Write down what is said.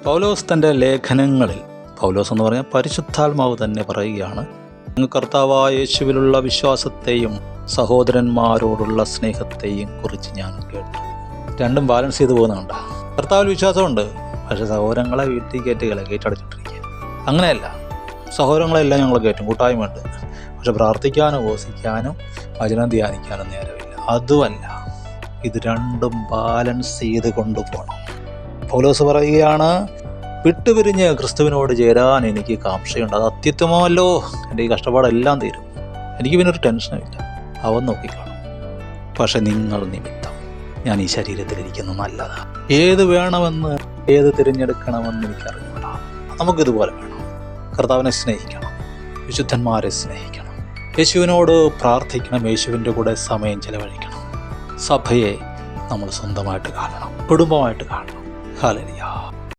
പൗലോസ് തൻ്റെ ലേഖനങ്ങളിൽ, പൗലോസ് എന്ന് പറഞ്ഞാൽ പരിശുദ്ധാത്മാവ് തന്നെ പറയുകയാണ്, കർത്താവായ യേശുവിലുള്ള വിശ്വാസത്തെയും സഹോദരന്മാരോടുള്ള സ്നേഹത്തെയും കുറിച്ച് ഞാൻ കേട്ടു. രണ്ടും ബാലൻസ് ചെയ്ത് പോകുന്നുണ്ട്. കർത്താവിൽ വിശ്വാസമുണ്ട്, പക്ഷേ സഹോദരങ്ങളെ വീട്ടിൽ കയറ്റടച്ചിട്ടിരിക്കുക. അങ്ങനെയല്ല, സഹോദരങ്ങളെല്ലാം ഞങ്ങൾ കയറ്റും, കൂട്ടായ്മയുണ്ട്, പക്ഷെ പ്രാർത്ഥിക്കാനോ ഉപവസിക്കാനോ വചനം ധ്യാനിക്കാനോ നേരമില്ല. അതുമല്ല, ഇത് രണ്ടും ബാലൻസ് ചെയ്ത് കൊണ്ടുപോകണം. പൗലോസ് പറയുകയാണ്, വിട്ടുപിരിഞ്ഞ് ക്രിസ്തുവിനോട് ചേരാൻ എനിക്ക് കാംക്ഷയുണ്ട്. അത് അത്യുത്തമമല്ലോ, എൻ്റെ ഈ കഷ്ടപ്പാടെല്ലാം തീരും, എനിക്ക് പിന്നെ ഒരു ടെൻഷനുമില്ല, അവൻ നോക്കിക്കാണും. പക്ഷെ നിങ്ങൾ നിമിത്തം ഞാൻ ഈ ശരീരത്തിലിരിക്കുന്നത് നല്ലതാണ്. ഏത് വേണമെന്ന്, ഏത് തിരഞ്ഞെടുക്കണമെന്ന് എനിക്കറിഞ്ഞൂടാ. നമുക്കിതുപോലെ വേണം. കർത്താവിനെ സ്നേഹിക്കണം, വിശുദ്ധന്മാരെ സ്നേഹിക്കണം, യേശുവിനോട് പ്രാർത്ഥിക്കണം, യേശുവിൻ്റെ കൂടെ സമയം ചെലവഴിക്കണം, സഭയെ നമ്മൾ സ്വന്തമായിട്ട് കാണണം, കുടുംബമായിട്ട് കാണണം. ഹല്ലേലൂയ.